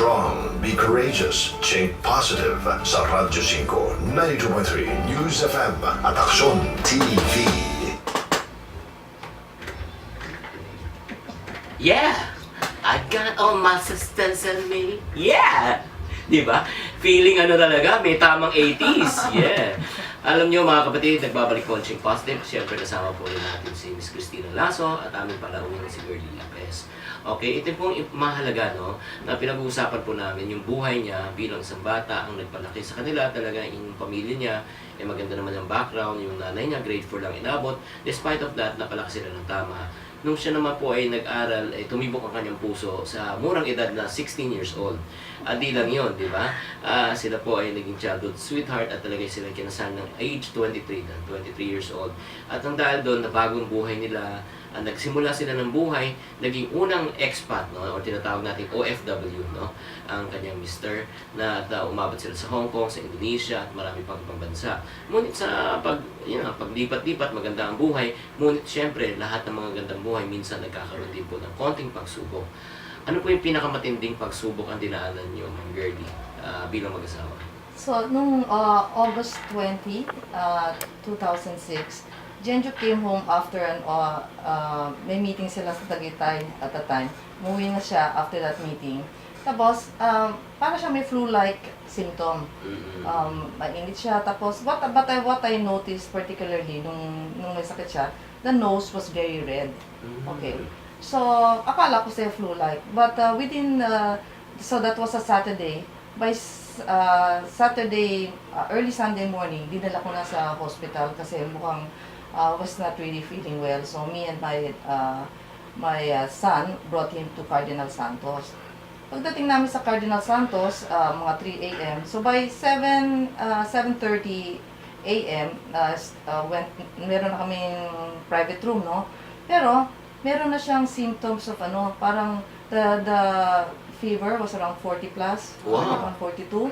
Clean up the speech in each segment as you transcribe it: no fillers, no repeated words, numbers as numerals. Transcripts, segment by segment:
strong, be courageous, think positive sa Radyo 5, 92.3 News FM at Aksyon TV. Yeah! I got all my sisters in me. Yeah! Di ba? Feeling ano talaga, may tamang 80s. Yeah! Alam nyo mga kapatid, nagbabalik po ang Think Positive. Siyempre kasama po rin natin si Miss Cristina Lasso at aming palaunin si Girlie Lopez. Okay, ito pong mahalaga, no, na pinag-uusapan po namin yung buhay niya bilang isang bata ang nagpalaki sa kanila. Talaga yung pamilya niya, maganda naman ang background, yung nanay niya, grade 4 lang inabot. Despite of that, napalaki sila ng tama. Nung siya naman po ay nag-aral, tumibok ang kanyang puso sa murang edad na 16 years old. At di lang yun, di ba? Sila po ay naging childhood sweetheart at talaga sila kinasal ng age 23 years old. At ang dahil doon, na bagong buhay nila, nagsimula sila ng buhay, naging unang expat, no, o tinatawag natin OFW, no, ang kanyang mister, na umabot sila sa Hong Kong, sa Indonesia, at marami pang ibang bansa. Ngunit sa paglipat-lipat, maganda ang buhay, ngunit syempre, lahat ng mga gandang buhay, minsan nagkakaroon din po ng konting pagsubok. Ano po yung pinakamatinding pagsubok ang dinaanan niyo, Ma'am Girlie, bilang mag-asawa? So, nung August 20, 2006, Genjo came home after may meeting sila sa Tagaytay at the time. Umuwi na siya after that meeting. Tapos, para siya may flu-like symptom. Mainit siya. Tapos, what I noticed particularly nung may sakit siya, the nose was very red. Okay. So, akala ko siya flu-like. But so that was a Saturday. By Saturday, early Sunday morning, dinala ko na sa hospital kasi mukhang was not really feeling well. So, me and my son brought him to Cardinal Santos. Pagdating namin sa Cardinal Santos, mga 3 a.m. So, by 7:30 a.m., meron na kaming private room, no? Pero, meron na siyang symptoms of parang the fever was around 40 plus, around 42.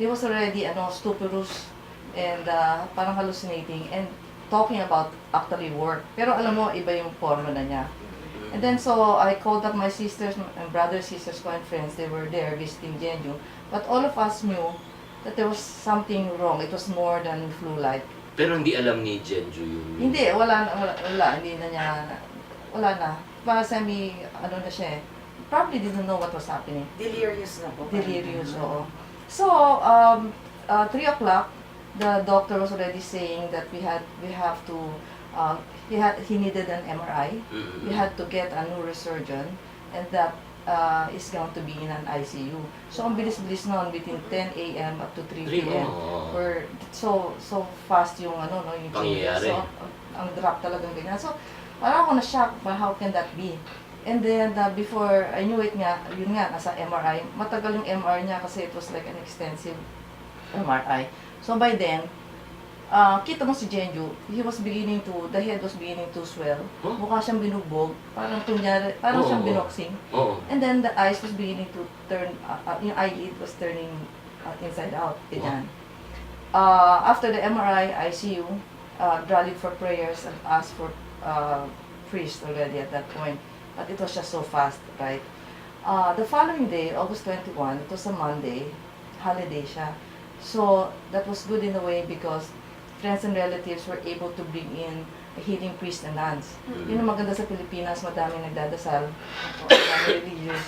He was already stuporous and parang hallucinating and talking about actually work. Pero alam mo, iba yung forma na niya. And then so I called up my sisters and brothers, sisters ko and friends. They were there visiting Genjo. But all of us knew that there was something wrong. It was more than flu-like. Pero hindi alam ni Genjo yung... Hindi, wala, hindi na niya, wala na. Para na siya eh. Probably didn't know what was happening. Delirious na po. Delirious, oo. So, 3 o'clock, the doctor was already saying that he needed an MRI. We had to get a neurosurgeon, and that is going to be in an ICU. So, ang bilis-bilis noon, between 10 a.m. up to 3 p.m. So fast yung yung changes. So, ang drop talagang ganyan. So, parang ako na-shock, how can that be? And then, before I knew it nga, yun nga, nasa MRI. Matagal yung MRI niya kasi it was like an extensive MRI. So by then, kita mo si Genjo, the head was beginning to swell. Mukha siyang binugbog, parang siyang binoxing. And then the eyes was beginning to turn, yung eyelid was turning inside out. Ganyan. After the MRI, ICU, rallied for prayers and asked for priest already at that point. But it was just so fast, right? The following day, August 21, it was a Monday, holiday siya. So, that was good in a way because friends and relatives were able to bring in a healing priest and nuns. Yun ang maganda sa Pilipinas, madaming nagdadasal, madaming religious.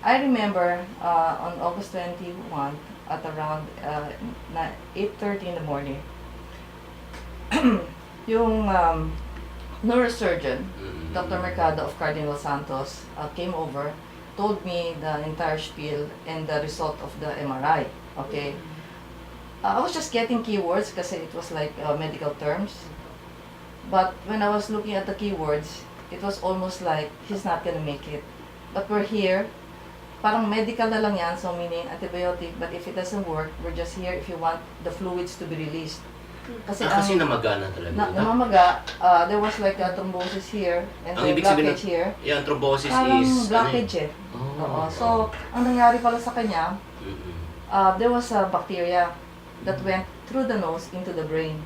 I remember on August 21 at around 8:30 in the morning, yung neurosurgeon, Dr. Mercado of Cardinal Santos, came over, told me the entire spiel and the result of the MRI. Okay. I was just getting keywords kasi it was like medical terms. But when I was looking at the keywords, it was almost like he's not gonna make it. But we're here. Parang medical na lang yan, so meaning antibiotic. But if it doesn't work, we're just here if you want the fluids to be released. Kasi namaga na talaga. Namamaga. There was like a thrombosis here and a blockage here. Yung thrombosis parang is... blockage eh. Oo. So, ang nangyari pala sa kanya, there was a bacteria that went through the nose into the brain.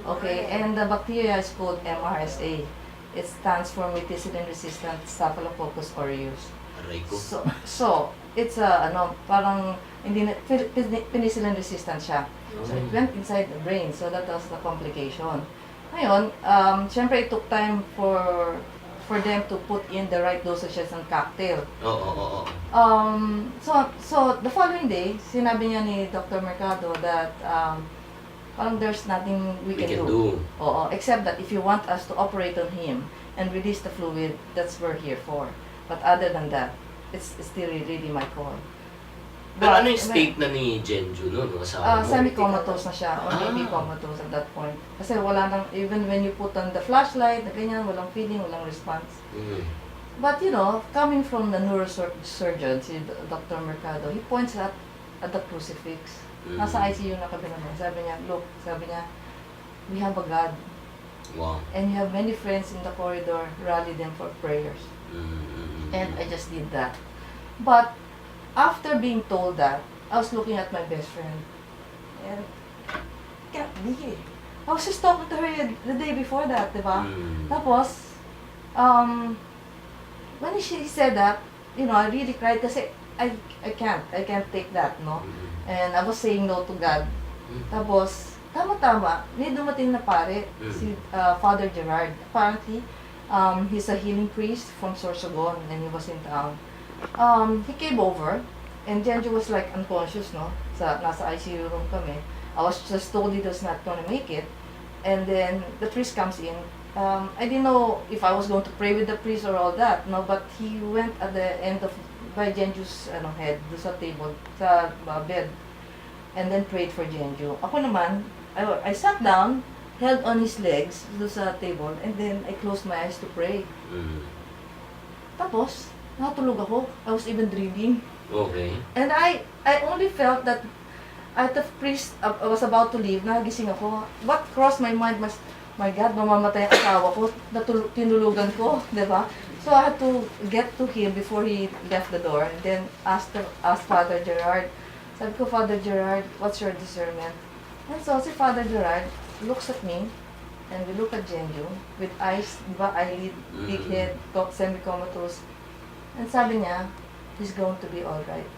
Okay, and the bacteria is called MRSA. It stands for methicillin-resistant Staphylococcus aureus. So it's parang hindi na, penicillin resistant siya. So it went inside the brain, so that was the complication. Ngayon, syempre it took time for them to put in the right dosages ng cocktail. So the following day, sinabi niya ni Dr. Mercado that parang there's nothing we can do. Except that if you want us to operate on him and release the fluid, that's what we're here for. But other than that, it's still really my call. Pero ano yung state na ni Genju noon? Semi-comatose na siya, or maybe comatose at that point. Kasi wala nang, even when you put on the flashlight, na ganyan, walang feeling, walang response. But you know, coming from the neurosurgeon, si Dr. Mercado, he points at the crucifix. Nasa ICU na kami naman. Sabi niya, look, we have a God. Wow. And you have many friends in the corridor, rally them for prayers. And I just did that. But after being told that, I was looking at my best friend. And, can't be. I was just talking to her the day before that, diba? Tapos, when she said that, you know, I really cried kasi I can't take that, no? And I was saying no to God. Tapos, tama-tama, may dumating na pare, si Father Gerard. Apparently, he's a healing priest from Sorsogon, and he was in town. He came over, and Genju was like unconscious, no? Nasa ICU room kami. I was just told he was not gonna make it. And then, the priest comes in. I didn't know if I was going to pray with the priest or all that, no? But he went at the end of, by Genju's head, do sa table, sa bed, and then prayed for Genju. Ako naman, I sat down, held on his legs, do sa table, and then I closed my eyes to pray. Tapos, natulog ako. I was even dreaming. Okay. And I only felt that at the priest, I was about to leave, nagising ako. What crossed my mind was, my God, mamamatay ang asawa ko, tinulugan ko, di ba? So I had to get to him before he left the door, and then ask Father Gerard. Sabi ko, Father Gerard, what's your discernment? And so si Father Gerard looks at me, and we look at Genju with eyes, di ba, eyelid, big head, semi-comatose. And sabi niya, he's going to be alright.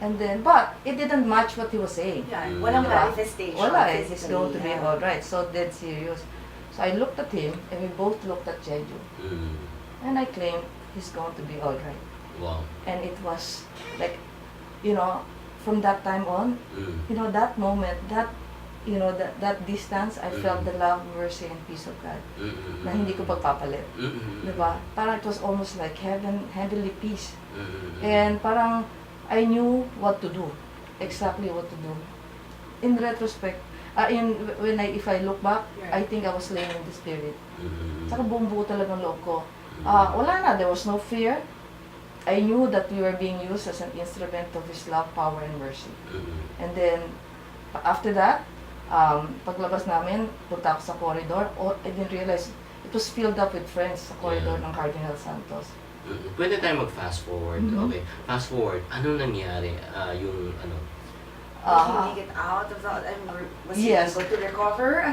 And then, but it didn't match what he was saying. Yeah, walang manifestation. Wala eh, he's going to be alright. So dead serious. So I looked at him, and we both looked at Jeju. And I claimed he's going to be alright. Wow. And it was like, you know, from that time on, you know, that moment, that, you know, that distance, I felt the love, mercy, and peace of God na hindi ko pagpapalit. Diba? Parang it was almost like heavenly peace. And parang I knew what to do, exactly what to do. In retrospect, if I look back, I think I was laying in the spirit. Saka buong buo talagang loob ko. Wala na, there was no fear. I knew that we were being used as an instrument of His love, power, and mercy. And then, after that, paglabas namin, punta ako sa corridor. I didn't realize, it was filled up with friends sa corridor ng Cardinal Santos. Pwede tayo mag-fast forward. Okay, fast forward. Ano nangyari? Yung ano? Did he get out of that? Was he Yes. able to recover?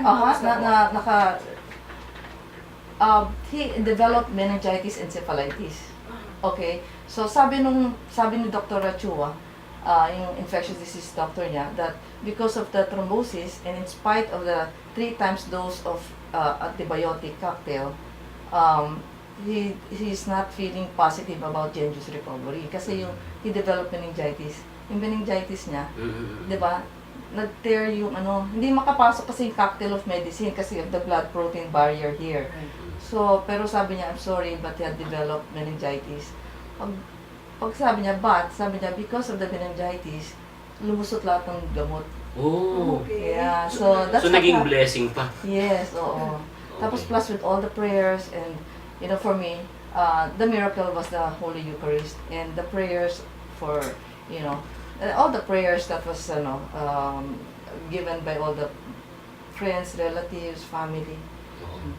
He developed meningitis encephalitis. Okay, so sabi ni Dr. Rachua, yung infectious disease doctor niya, that because of the thrombosis and in spite of the 3 times dose of antibiotic cocktail, he's not feeling positive about Genju's recovery kasi he developed meningitis. Yung meningitis niya, di ba, nag-tear yung hindi makapasok kasi yung cocktail of medicine kasi of the blood-protein barrier here. So, pero sabi niya, I'm sorry, but he had developed meningitis. Pag sabi niya, because of the meningitis, lumusot lahat ng gamot. Oh. Okay. Yeah, so that's So, naging blessing pa. Yes, oo. Tapos plus with all the prayers and, you know, for me, the miracle was the Holy Eucharist and the prayers for, you know, all the prayers that was, given by all the friends, relatives, family.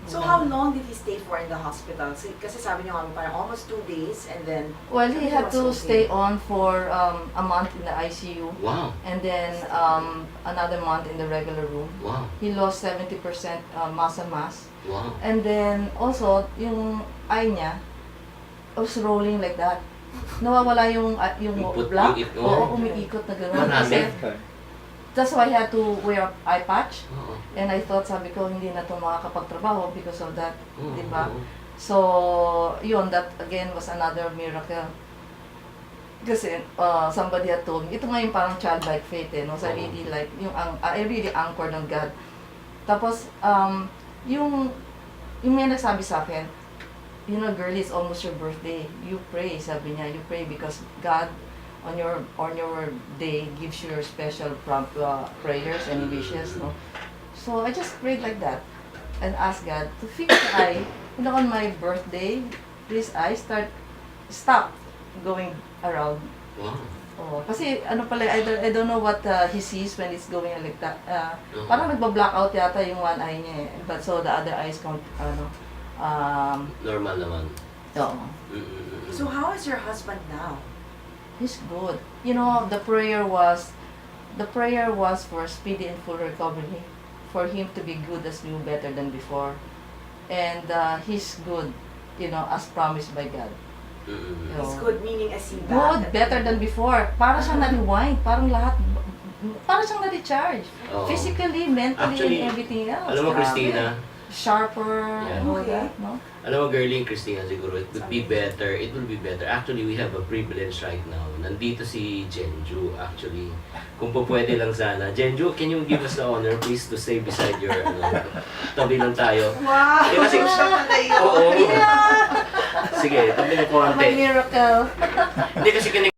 So how long did he stay for in the hospital? Kasi sabi niyo kami parang almost 2 days and then... Well, he had to stay on for a month in the ICU. Wow. And then another month in the regular room. Wow. He lost 70% muscle mass. Wow. And then also, yung eye niya was rolling like that. nawawala yung Yung block. yung Oo, umiikot na gano'n. Marami. That's why I had to wear eye patch. Oo. And I thought, sabi ko, hindi na ito makakapagtrabaho because of that. Oo, Di ba? oo. So, yun, that again was another miracle. Kasi somebody had told me, ito nga yung parang childlike faith no? So I really like, I really anchored on God. Tapos, yung may nagsabi sa akin, you know, girl, it's almost your birthday. You pray, sabi niya, you pray because God on your day gives you your special prayers and wishes, no? So I just prayed like that and asked God to fix the eye. You know, on my birthday, this eye stop going around. Wow. Oh, kasi ano pala, I don't know what he sees when it's going like that. Parang nagba-blackout yata yung one eye niya eh. But so the other eyes Normal naman. oo. So how is your husband now? He's good. You know, the prayer was for speedy and full recovery, for him to be good as new, better than before. And he's good, you know, as promised by God. He's good, meaning as in Good, better than before. Para siyang na-rewind, parang siyang na-recharge. Oo. Physically, mentally, Actually, and everything else. Alam mo, Grabe. Christina, Sharper, Yeah. and all Okay. that, no? alam mo, girlie, Christina, siguro, it would be better. It will be better. Actually, we have a privilege right now. Nandito si Jenju, actually. Kung po pwede lang sana. Jenju, can you give us the honor, please, to stay beside your, tabi lang tayo. Wow! Eh, kasi- Siya pala yun. Oo. Sige, tabi ng konti. May miracle. Hindi kasi